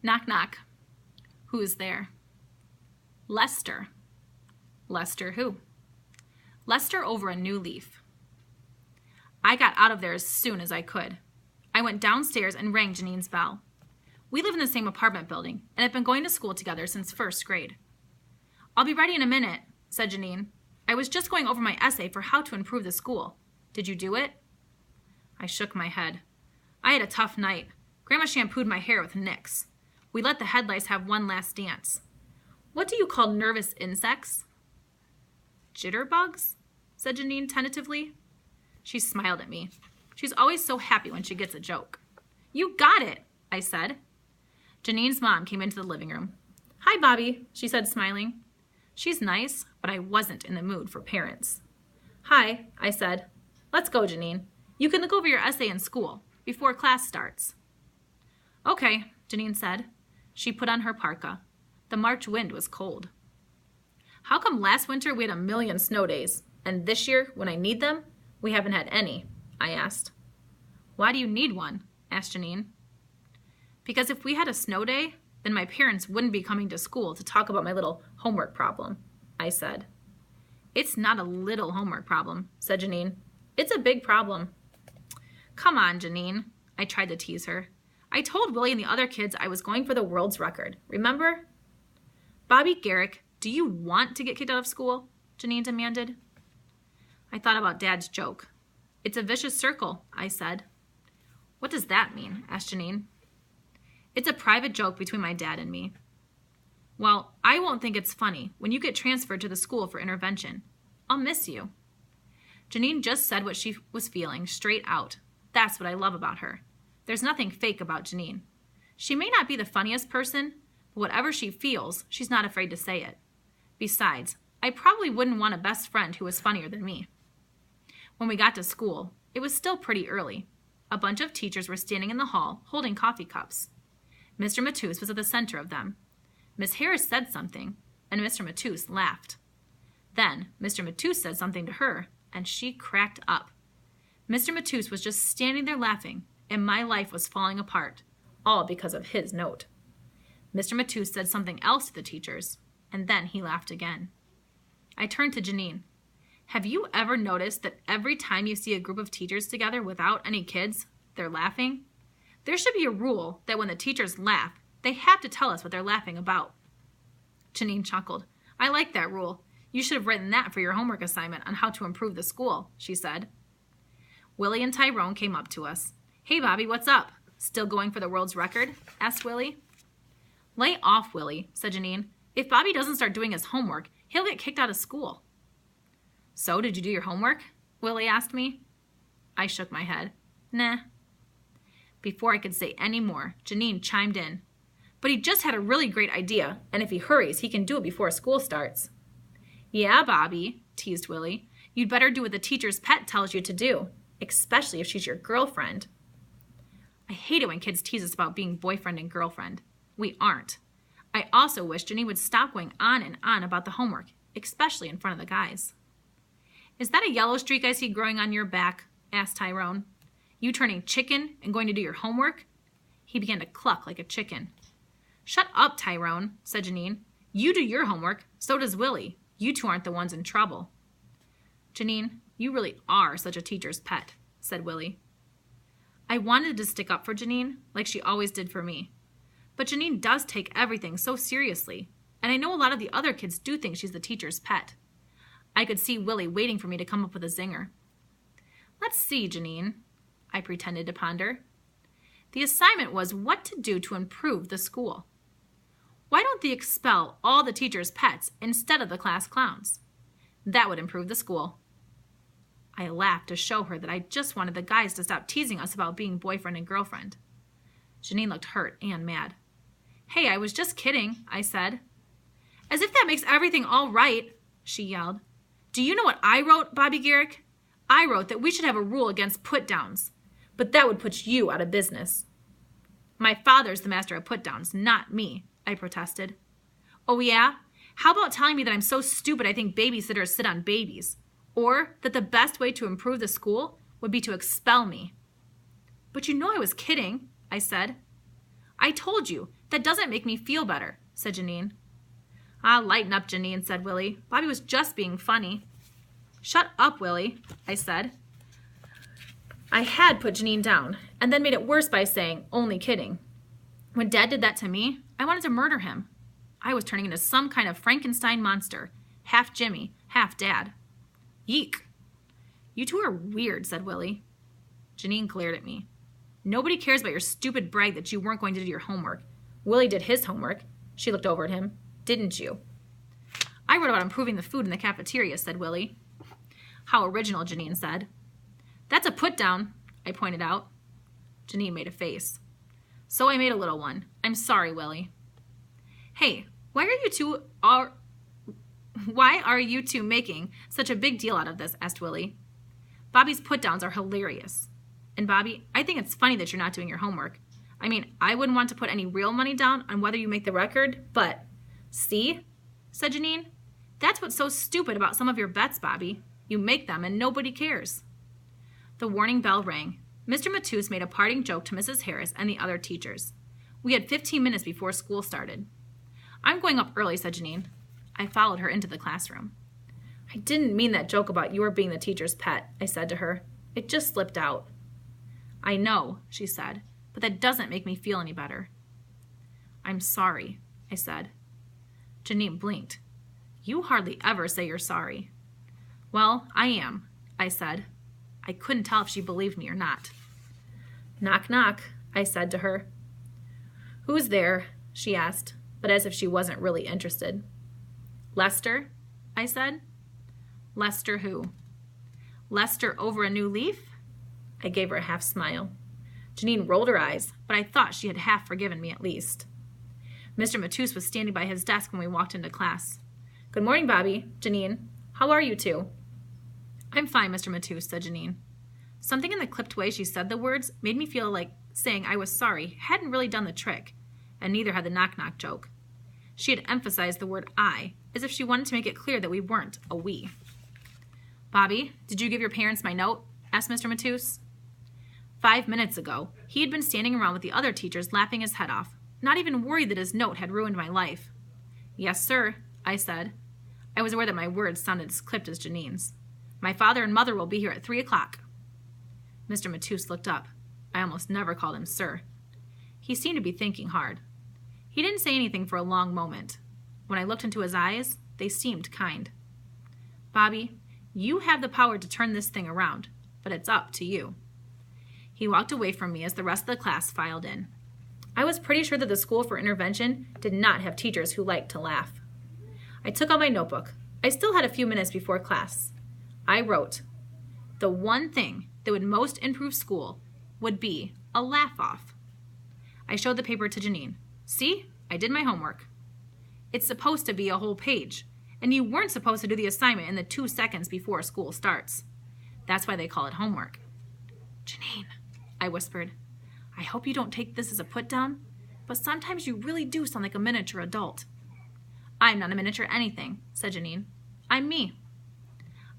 Knock, knock. Who's there? Lester. Lester who? Lester over a new leaf. I got out of there as soon as I could. I went downstairs and rang Janine's bell. We live in the same apartment building and have been going to school together since first grade. I'll be ready in a minute, said Janine. I was just going over my essay for how to improve the school. Did you do it? I shook my head. I had a tough night. Grandma shampooed my hair with Nix. We let the headlights have one last dance. What do you call nervous insects? Jitterbugs? Said Janine tentatively. She smiled at me. She's always so happy when she gets a joke. You got it, I said. Janine's mom came into the living room. Hi, Bobby, she said, smiling. She's nice, but I wasn't in the mood for parents. Hi, I said. Let's go, Janine. You can look over your essay in school before class starts. Okay, Janine said. She put on her parka. The March wind was cold. How come last winter we had 1 million snow days, and this year, when I need them, we haven't had any? I asked. Why do you need one? Asked Janine. Because if we had a snow day, then my parents wouldn't be coming to school to talk about my little homework problem, I said. It's not a little homework problem, said Janine. It's a big problem. Come on, Janine, I tried to tease her. I told Willie and the other kids I was going for the world's record, remember? Bobby Garrick, do you want to get kicked out of school? Janine demanded. I thought about Dad's joke. It's a vicious circle, I said. What does that mean? Asked Janine. It's a private joke between my dad and me. Well, I won't think it's funny when you get transferred to the school for intervention. I'll miss you. Janine just said what she was feeling straight out. That's what I love about her. There's nothing fake about Janine. She may not be the funniest person, but whatever she feels, she's not afraid to say it. Besides, I probably wouldn't want a best friend who was funnier than me. When we got to school, it was still pretty early. A bunch of teachers were standing in the hall holding coffee cups. Mr. Matus was at the center of them. Miss Harris said something, and Mr. Matus laughed. Then Mr. Matus said something to her, and she cracked up. Mr. Matus was just standing there laughing, and my life was falling apart, all because of his note. Mr. Matus said something else to the teachers, and then he laughed again. I turned to Janine. Have you ever noticed that every time you see a group of teachers together without any kids, they're laughing? There should be a rule that when the teachers laugh, they have to tell us what they're laughing about. Janine chuckled. I like that rule. You should have written that for your homework assignment on how to improve the school, she said. Willie and Tyrone came up to us. Hey, Bobby, what's up? Still going for the world's record? Asked Willie. Lay off, Willie, said Janine. If Bobby doesn't start doing his homework, he'll get kicked out of school. So, did you do your homework? Willie asked me. I shook my head. Nah. Before I could say any more, Janine chimed in. But he just had a really great idea, and if he hurries, he can do it before school starts. Yeah, Bobby, teased Willie. You'd better do what the teacher's pet tells you to do, especially if she's your girlfriend. I hate it when kids tease us about being boyfriend and girlfriend. We aren't. I also wish Janine would stop going on and on about the homework, especially in front of the guys. Is that a yellow streak I see growing on your back? Asked Tyrone. You turning chicken and going to do your homework? He began to cluck like a chicken. Shut up, Tyrone, said Janine. You do your homework, so does Willie. You two aren't the ones in trouble. Janine, you really are such a teacher's pet, said Willie. I wanted to stick up for Janine, like she always did for me. But Janine does take everything so seriously, and I know a lot of the other kids do think she's the teacher's pet. I could see Willie waiting for me to come up with a zinger. Let's see, Janine, I pretended to ponder. The assignment was what to do to improve the school. Why don't they expel all the teachers' pets instead of the class clowns? That would improve the school. I laughed to show her that I just wanted the guys to stop teasing us about being boyfriend and girlfriend. Janine looked hurt and mad. Hey, I was just kidding, I said. As if that makes everything all right, she yelled. Do you know what I wrote, Bobby Garrick? I wrote that we should have a rule against put-downs, but that would put you out of business. My father's the master of put-downs, not me, I protested. Oh, yeah? How about telling me that I'm so stupid I think babysitters sit on babies, or that the best way to improve the school would be to expel me? But you know I was kidding, I said. I told you That doesn't make me feel better, said Janine. Ah, lighten up, Janine, said Willie. Bobby was just being funny. Shut up, Willie, I said. I had put Janine down, and then made it worse by saying, only kidding. When Dad did that to me, I wanted to murder him. I was turning into some kind of Frankenstein monster, half Jimmy, half Dad. Yeek. You two are weird, said Willie. Janine glared at me. Nobody cares about your stupid brag that you weren't going to do your homework. Willie did his homework. She looked over at him. Didn't you? I wrote about improving the food in the cafeteria, said Willie. How original, Janine said. That's a put down, I pointed out. Janine made a face. So I made a little one. I'm sorry, Willie. Hey, why are you two making such a big deal out of this? Asked Willie. Bobby's put downs are hilarious. And Bobby, I think it's funny that you're not doing your homework. I mean, I wouldn't want to put any real money down on whether you make the record, but see, said Janine, that's what's so stupid about some of your bets, Bobby. You make them and nobody cares. The warning bell rang. Mr. Matus made a parting joke to Mrs. Harris and the other teachers. We had 15 minutes before school started. I'm going up early, said Janine. I followed her into the classroom. I didn't mean that joke about your being the teacher's pet, I said to her. It just slipped out. I know, she said, but that doesn't make me feel any better. I'm sorry, I said. Janine blinked. You hardly ever say you're sorry. Well, I am, I said. I couldn't tell if she believed me or not. Knock, knock, I said to her. Who's there? She asked, but as if she wasn't really interested. Lester, I said. Lester who? Lester over a new leaf? I gave her a half smile. Janine rolled her eyes, but I thought she had half forgiven me at least. Mr. Matus was standing by his desk when we walked into class. Good morning, Bobby. Janine, how are you two? I'm fine, Mr. Matus, said Janine. Something in the clipped way she said the words made me feel like saying I was sorry hadn't really done the trick, and neither had the knock-knock joke. She had emphasized the word I, as if she wanted to make it clear that we weren't a we. Bobby, did you give your parents my note? Asked Mr. Matus. 5 minutes ago, he had been standing around with the other teachers laughing his head off, not even worried that his note had ruined my life. Yes, sir, I said. I was aware that my words sounded as clipped as Janine's. My father and mother will be here at 3 o'clock. Mr. Matus looked up. I almost never called him sir. He seemed to be thinking hard. He didn't say anything for a long moment. When I looked into his eyes, they seemed kind. Bobby, you have the power to turn this thing around, but it's up to you. He walked away from me as the rest of the class filed in. I was pretty sure that the School for Intervention did not have teachers who liked to laugh. I took out my notebook. I still had a few minutes before class. I wrote, the one thing that would most improve school would be a laugh-off. I showed the paper to Janine. See, I did my homework. It's supposed to be a whole page, and you weren't supposed to do the assignment in the 2 seconds before school starts. That's why they call it homework. Janine, I whispered, I hope you don't take this as a put-down, but sometimes you really do sound like a miniature adult. I'm not a miniature anything, said Janine. I'm me.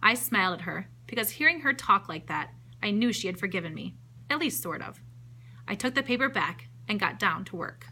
I smiled at her, because hearing her talk like that, I knew she had forgiven me, at least sort of. I took the paper back and got down to work.